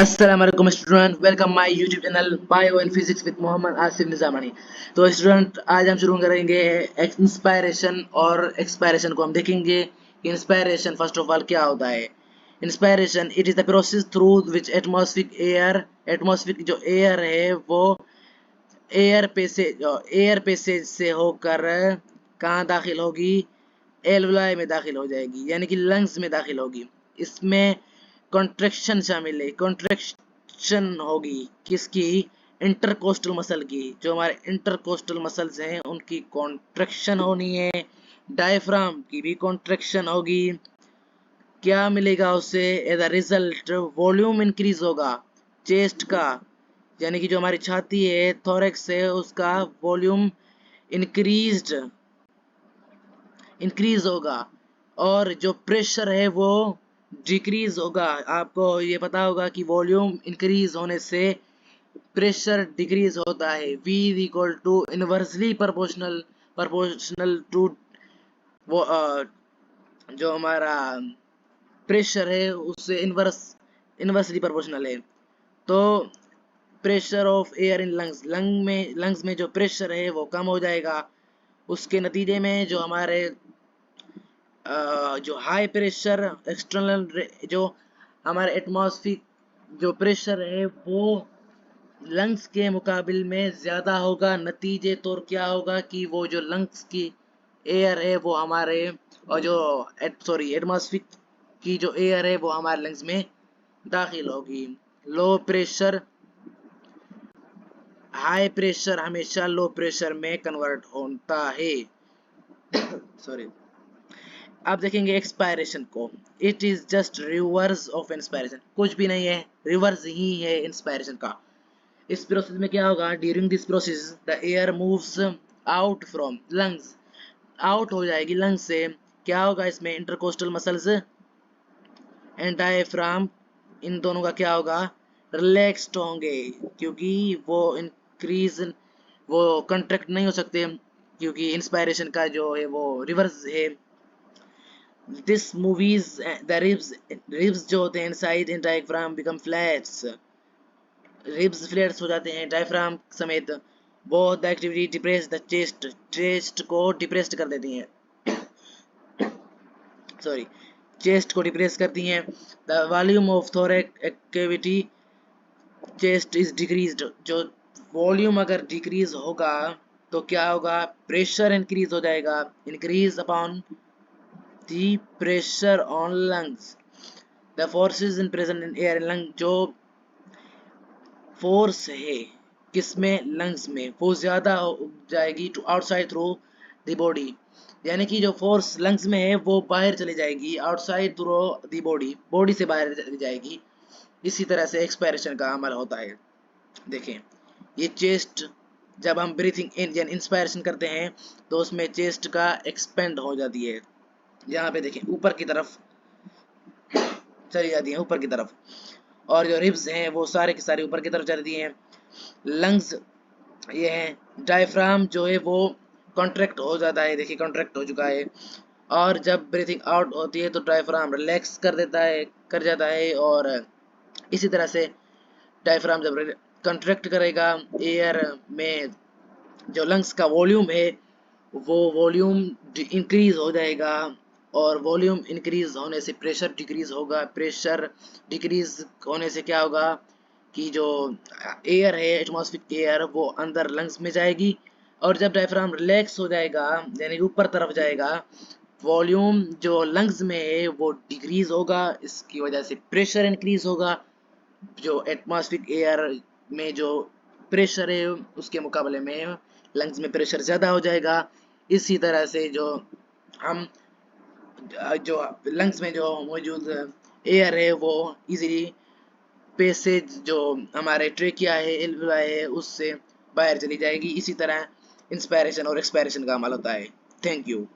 अस्सलाम वालेकुम student, welcome my YouTube channel bio and physics with Mohammad Asif Nizamani. तो स्टूडेंट, आज हम शुरू करेंगे इंस्पायरेशन और एक्सपायरेशन को। हम देखेंगे इंस्पायरेशन फर्स्ट ऑफ ऑल क्या होता है। Inspiration it is the process through which atmospheric जो एयर है वो एयर पैसेज से होकर कहाँ दाखिल होगी, एल्वुलाई में दाखिल हो जाएगी, यानी कि लंग्स में दाखिल होगी। इसमें कॉन्ट्रैक्शन शामिल है। कॉन्ट्रैक्शन होगी किसकी? इंटरकोस्टल मसल की। जो हमारे इंटरकोस्टल मसल्स हैं उनकी कॉन्ट्रैक्शन होनी है। डायफ्राम की भी कॉन्ट्रैक्शन होगी। क्या मिलेगा उससे? As a result volume increase होगा चेस्ट का, यानी कि जो हमारी छाती है, थोरैक्स है, उसका वॉल्यूम इंक्रीज होगा। और जो प्रेशर है वो डिक्रीज होगा। आपको ये पता होगा कि वॉल्यूम इंक्रीज होने से प्रेशर डिक्रीज होता है। V is equal to inversely proportional to वो जो हमारा प्रेशर है उससे इनवर्सली प्रोपोर्शनल है। तो pressure of air in lungs में जो प्रेशर है वो कम हो जाएगा। उसके नतीजे में जो हमारे जो हाई प्रेशर एक्सटर्नल जो हमारे एटमॉस्फेरिक जो प्रेशर है वो लंग्स के मुकाबिल में ज़्यादा होगा। नतीजे तौर क्या होगा कि वो जो लंग्स की एयर है वो हमारे और जो एटमॉस्फेरिक की जो एयर है वो हमारे लंग्स में दाखिल होगी। लो प्रेशर हाई प्रेशर हमेशा लो प्रेशर में कन्वर्ट होता है। सॉरी। अब देखेंगे एक्सपायरेशन को। It is just reverse of inspiration. कुछ भी नहीं है, रिवर्स ही है इंस्पायरेशन का। इस प्रोसेस में क्या होगा? During this process the air moves out from lungs. Out हो जाएगी लंग्स से। क्या होगा इसमें? इंटरकोस्टल मसल्स एंड डायफ्राम, इन दोनों का क्या होगा? रिलैक्स्ड होंगे, क्योंकि वो कंट्रैक्ट नहीं हो सकते, क्योंकि इंस्पायरेशन का जो है वो रिवर्स है। दिस मूवीज द रिब्स जो होते हैं inside in diaphragm become flats. Ribs flats हो जाते हैं डायफ्राम समेत। Both the activity depress the chest को डिप्रेस्ड कर देती हैं। सॉरी, चेस्ट को डिप्रेस करती हैं। The volume of thorax activity chest is decreased. जो वॉल्यूम अगर डिक्रीज होगा तो क्या होगा? प्रेशर इंक्रीज हो जाएगा। Increase upon the pressure on lungs. The forces in present in air lung, जो फोर्स है किसमें? लंग्स में, वो ज्यादा हो जाएगी to outside through the body. यानी कि जो फोर्स लंग्स में है वो बाहर चली जाएगी आउटसाइड थ्रू द बॉडी से बाहर चली जाएगी। इसी तरह से एक्सपायरेशन का अमल होता है। देखें, ये चेस्ट जब हम ब्रीथिंग इन यानी इंस्पायरेशन करते हैं तो उसमें चेस्ट का एक्सपेंड हो जाती है। यहाँ पे देखें ऊपर की तरफ चली जाती है, ऊपर की तरफ। और जो रिब्स हैं वो सारे की सारी ऊपर की तरफ चलती हैं। लंग्स ये हैं। डायफ्राम जो है वो कॉन्ट्रैक्ट हो जाता है। देखिए कॉन्ट्रैक्ट हो चुका है। और जब ब्रीथिंग आउट होती है तो डायफ्राम रिलैक्स कर जाता है। और इसी तरह से डायफ्राम जब कंट्रैक्ट करेगा एयर में, जो लंग्स का वॉल्यूम है वो वॉल्यूम इंक्रीज हो जाएगा। और वॉल्यूम इंक्रीज होने से प्रेशर डिक्रीज होगा। प्रेशर डिक्रीज होने से क्या होगा कि जो एयर है, एटमॉस्फेरिक एयर, वो अंदर लंग्स में जाएगी। और जब डायफ्राम रिलैक्स हो जाएगा यानी ऊपर तरफ जाएगा, वॉल्यूम जो लंग्स में है वो डिक्रीज होगा। इसकी वजह से प्रेशर इंक्रीज होगा। जो एटमॉस्फेरिक एयर में जो प्रेशर है उसके मुकाबले में लंग्स में प्रेशर ज़्यादा हो जाएगा। इसी तरह से जो हम जो लंग्स में जो मौजूद एयर है वो इजीली पैसेज जो हमारे ट्रेकिया है, एल्वियोलाई है, उससे बाहर चली जाएगी। इसी तरह इंस्पायरेशन और एक्सपायरेशन का अमल होता है। Thank you.